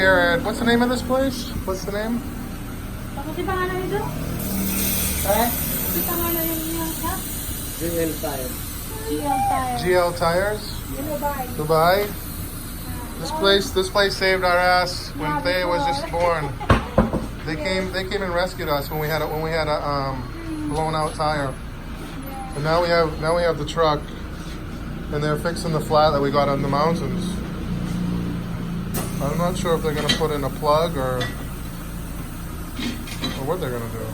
here at, what's the name of this place? What's the name? GL Tire. GL Tires? Dubai? This place saved our ass when Thea was just born. They came and rescued us when we had a blown out tire. And now we have the truck, and they're fixing the flat that we got on the mountains. I'm not sure if they're gonna put in a plug or what they're gonna do.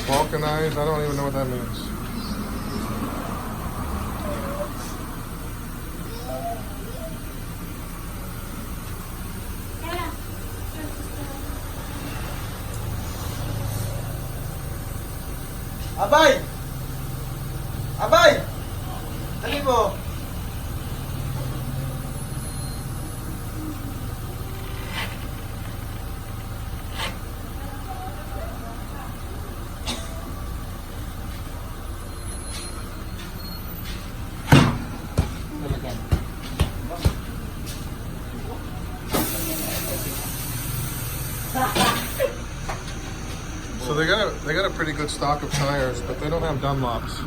Vulcanized? I don't even know what that means. Abay! Abay! Dali mo! So they got a pretty good stock of tires, but they don't have Dunlops.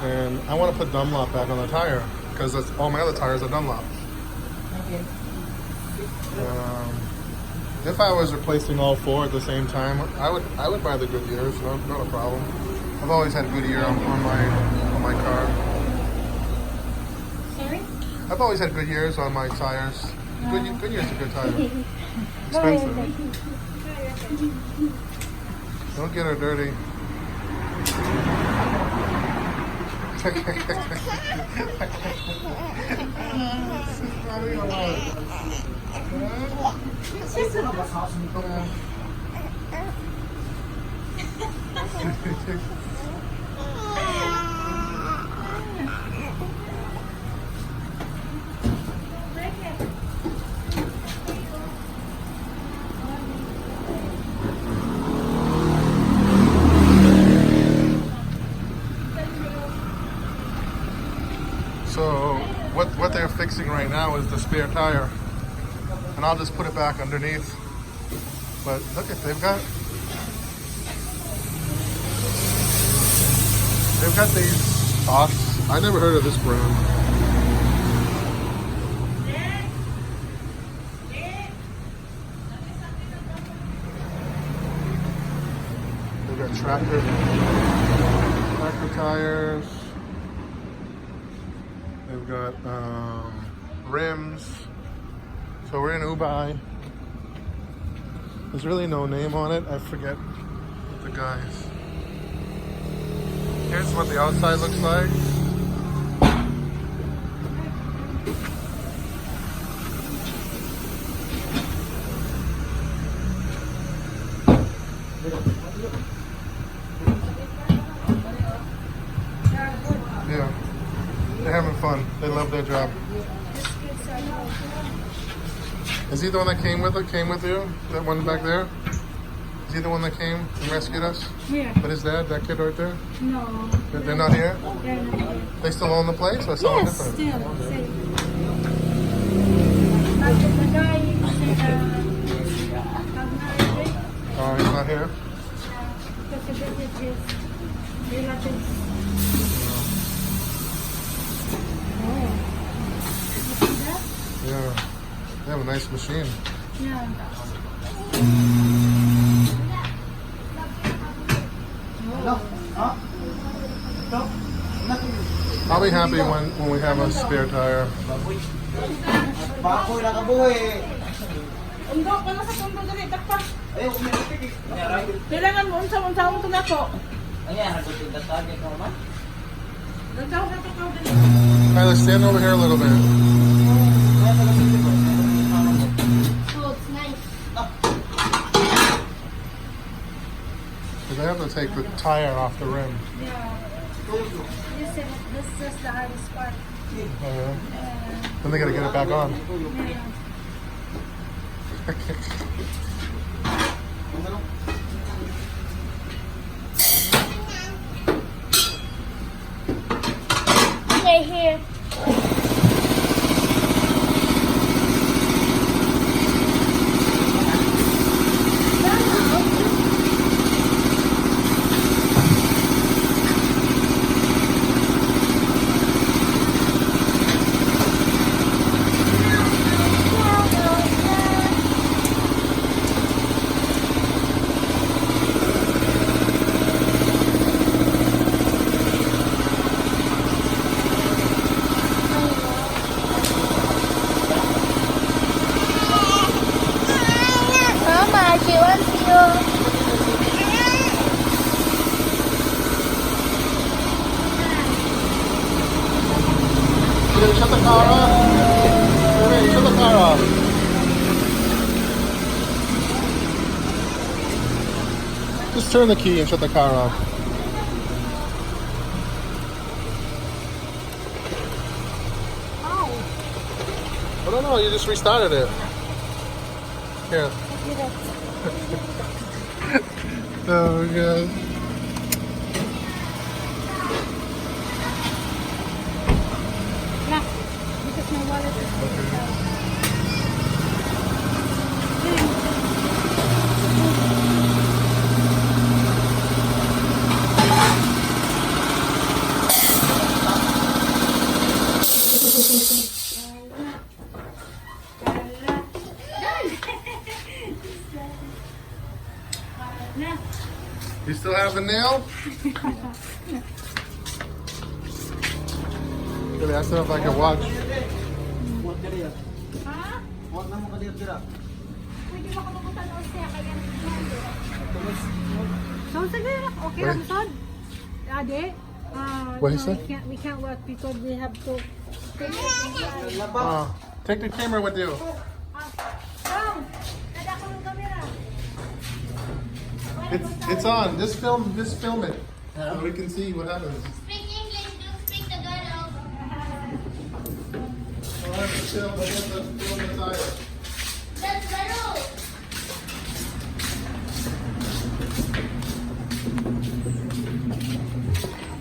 And I want to put Dunlop back on the tire because all my other tires are Dunlop. If I was replacing all four at the same time, I would buy the Goodyears. Not a problem. I've always had Goodyear on my car. Sorry? I've always had Goodyears on my tires. Goodyear's a good tire. Expensive. Don't get her dirty. So what they're fixing right now is the spare tire, and I'll just put it back underneath. But look at they've got these socks. I never heard of this brand. They've got tractor tires. They've got rims. So we're in Ubuay. There's really no name on it. I forget the guys. Here's what the outside looks like. Yeah. They're having fun. They love their job. Is he the one that came with you? That one back there? Is he the one that came and rescued us? Yeah. But his dad, that kid right there? No. They're not here? They're not here. They still own the place or someone Yes, different? still. Same. But the guy is Oh, he's not here? because this is his relatives. Yeah. They have a nice machine. Yeah. I'll be happy when we have a spare tire. Bakoy na kabuhi. Undo ka na sa sundo dali, takpa. Ayaw, umitik. Kailangan mo, unsa-unsa mo ito na ko. Ayan, nagutid na target ka naman. Nagtaw na ito dali. Tyler, stand over here a little bit. So it's nice. Because I have to take the tire off the rim. Yeah. This is the hardest part. Then they gotta get it back on. Yeah. Stay here. You gonna shut the car off? Wait, shut the car off. Just turn the key and shut the car off. I don't know, you just restarted it. Here. Oh my god. Yeah, because my wallet is You still have the nail? Really, I still have like a watch. Huwag ka diyan. Ha? Huwag na mo ka diyan, tira. Pwede ba kamakutan o siya kaya so sige, okay lang son. Ade, What he no, said? we can't work because we have to take it inside. Take the camera with you. Down! Dada ko ng camera. It's on. Just film it. So we can see what happens. Speak English, don't speak Tagalog. Let's film the tire. That's Laro.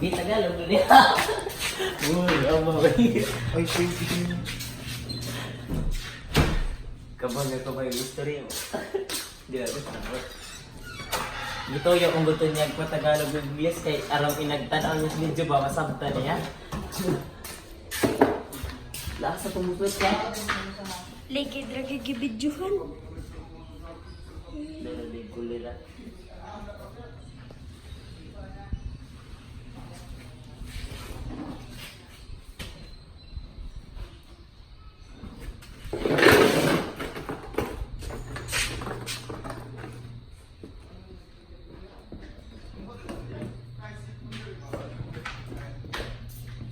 Di Tagalog na niya. Uy, ang mabay. Ay, sige. Kabang na kabay history mo. Di na gusto mo. Ito yung kung gusto niya pa Tagalog with bias kay aram inagtanaw niya sa video ba masabta niya. Lakas sa tumupit ka. Lagi dragi gibidjuhan. Dahil kulira.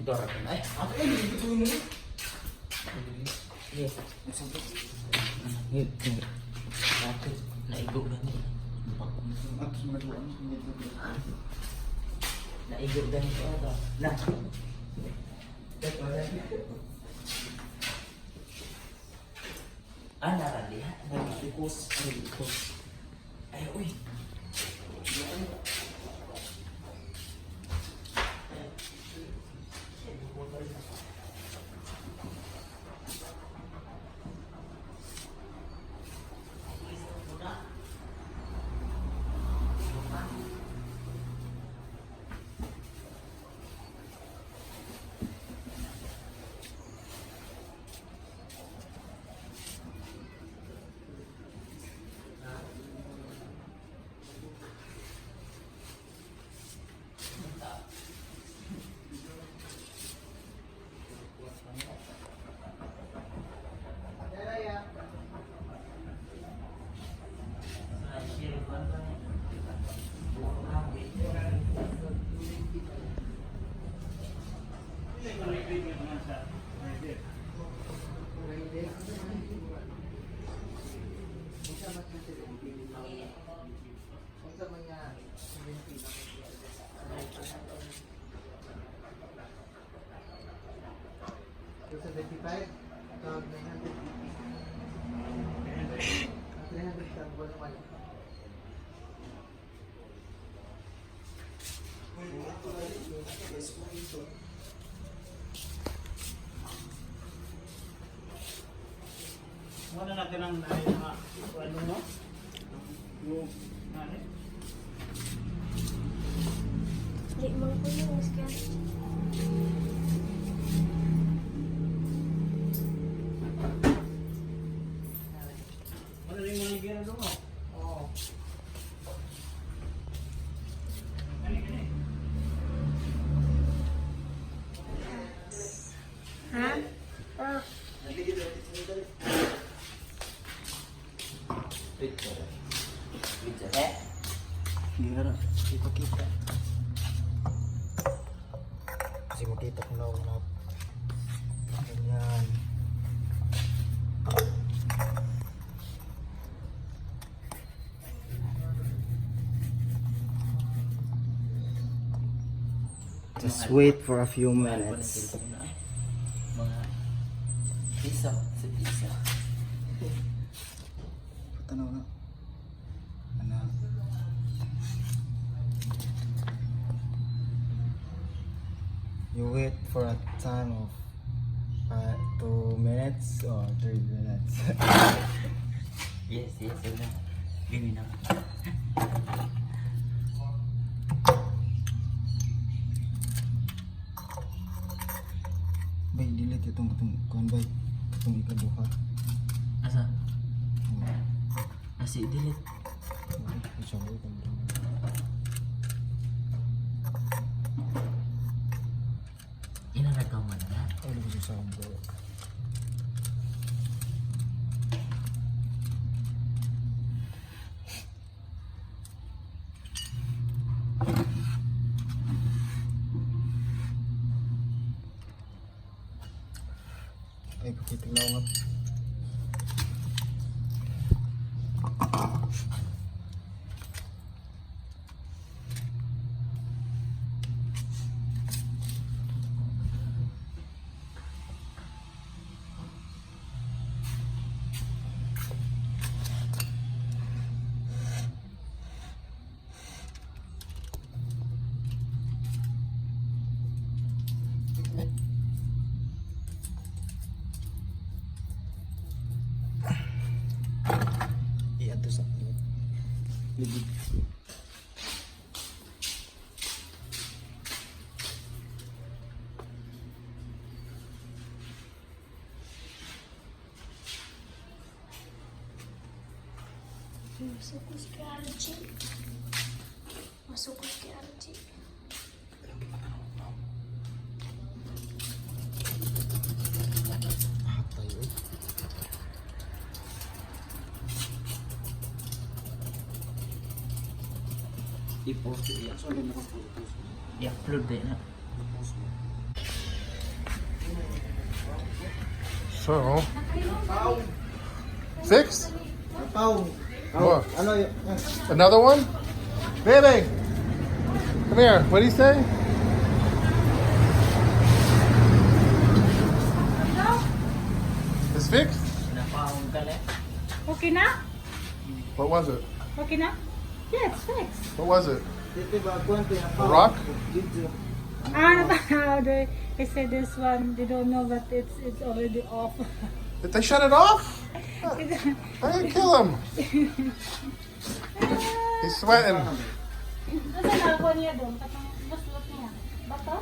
Dora ka na eh. Ako eh, hindi ko yun. Yes. Ako, naigo ba niya? Naigo ba niya ito? Na. Ah, narali ha? Naglikos. Ay, uy. Wala natin ang ano mo? Yung ano? Di mo ko yung scan. Wala rin mga gira doon mo? Oo. Ha? Picture. Picture eh? Gira. Kita. Kasi makita ko na Yan. Just wait for a few minutes. Mga pisa sa pisa. Tanaw na. Ano? You wait for a time of 2 minutes or 3 minutes. Yes, yun na. Gini na. Bay, delete itong kuhan bay. Itong ikaduha. Asa? Asi, delete. Inalagaw mo na. Ay, lumayo sa akong bro. Ay, pakitiglaw nga. Iyan to sa libig. Masuk ke RJ. Masuk ke RJ. Tayo eh. I-post iya. I-upload din na. So, 6? What? Another one? Baby! Come here. What do you say? It's fixed? Napahong ka na. Okay na? What was it? Okay na? Yeah, it's fixed. What was it? A rock? They said this one, they don't know that it's already off. Did they shut it off? I didn't kill him. He's sweating. Ano na ako niya doon? Katang baslot niya. Bato?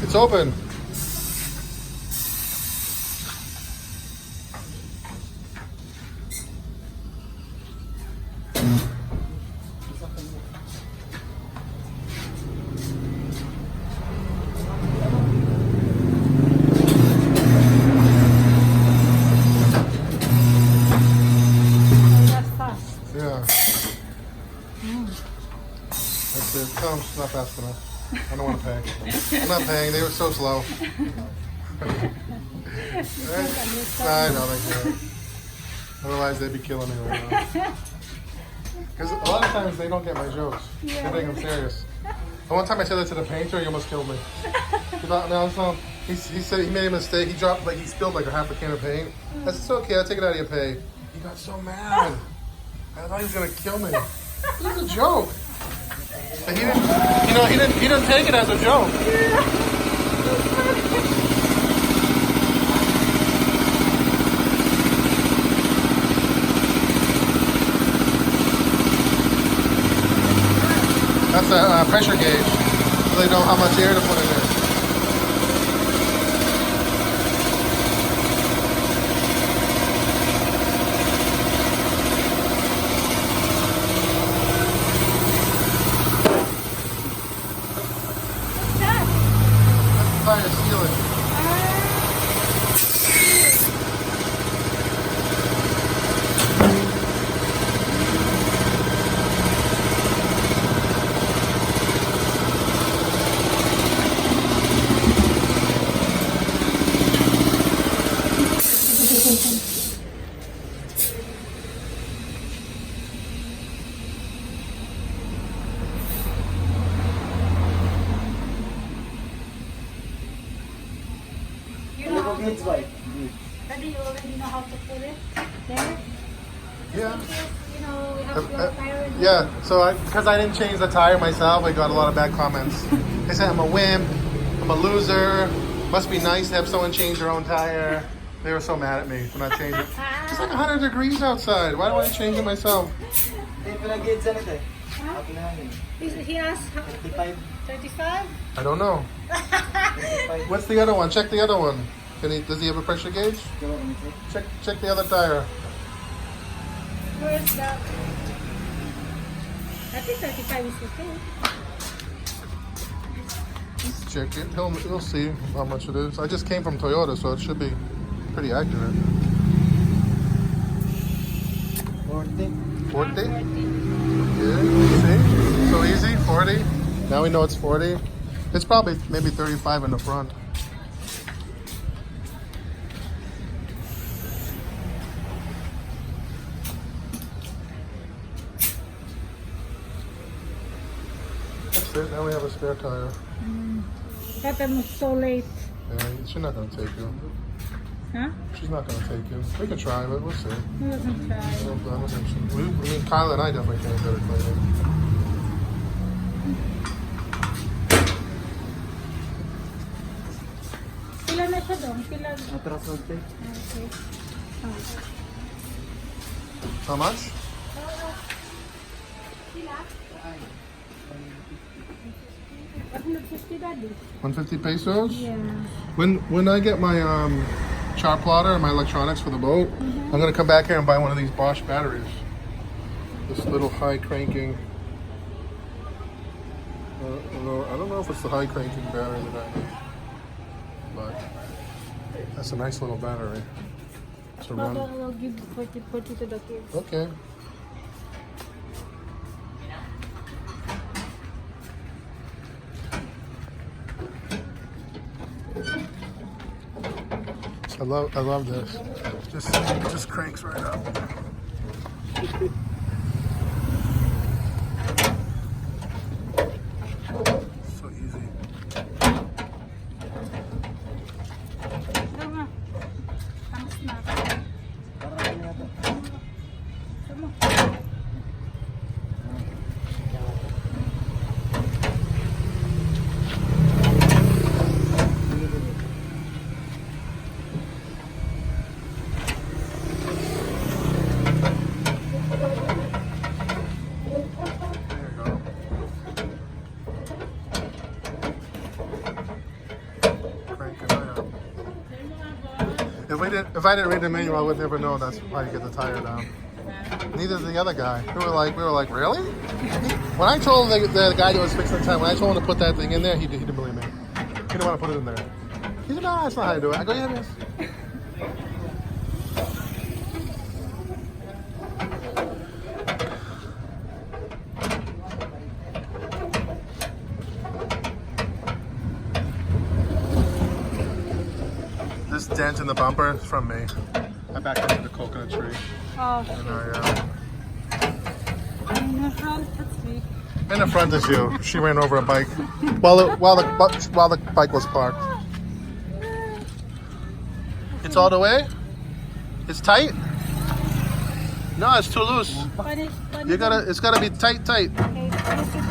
It's open. That's fast. Yeah. That's it. Tell them it's not fast enough. I don't want to pay. I'm not paying. They were so slow. Right? I know they can't. Otherwise, they'd be killing me right now. Because a lot of times they don't get my jokes. They think I'm serious. The one time I said that to the painter, he almost killed me. He said he made a mistake. He dropped, like, he spilled like a half a can of paint. I said, it's okay, I'll take it out of your pay. He got so mad. I thought he was going to kill me. This is a joke. But he didn't, you know, he didn't take it as a joke. That's a pressure gauge, so they know how much air to put in there. Trying to steal it. It's white. Daddy, you already know how to put it there? Yeah. You know, we have your tire. Yeah, so because I didn't change the tire myself, I got a lot of bad comments. They said I'm a wimp, I'm a loser, must be nice to have someone change their own tire. They were so mad at me for not changing it. It's like 100 degrees outside. Why do I change it myself? He asked 35? I don't know. What's the other one? Check the other one. Does he have a pressure gauge? Check the other tire. Where's that? I think 35 is okay. Check it. He'll see how much it is. I just came from Toyota, so it should be pretty accurate. 40? Yeah, see? So easy, 40. Now we know it's 40. It's probably maybe 35 in the front. That's it. Now we have a spare tire. But I'm so late. Yeah, she's not going to take you. Huh? She's not going to take you. We can try, but we'll see. Who doesn't try? I mean, Kyle and I definitely can't get it clean. Pila na siya doon? Pila? Okay. Okay. How much? Pila? 150, Daddy. 150 pesos? Yeah. When I get my char plotter and my electronics for the boat, I'm gonna come back here and buy one of these Bosch batteries. This little high cranking. I don't know if it's the high cranking battery that I need, but that's a nice little battery. To But run. I'll give 40 to the kids. Okay. I love this. It just cranks right up. So easy. Tama. Tamas na. Tama. There you go. Crank it right up. If I didn't read the manual, I would never know that's how you get the tire down. Neither did the other guy. We were like, really? When I told the guy that was fixing the tire, when I told him to put that thing in there, he didn't believe me. He didn't want to put it in there. He said, no, that's not how you do it. I go, yeah, it is. This dent in the bumper is from me. I backed into the coconut tree. Oh, And in the front, that's me. in the front is you. She ran over a bike while the bike was parked. It's all the way? It's tight? No, it's too loose. Punish. It's gotta be tight. Okay, punish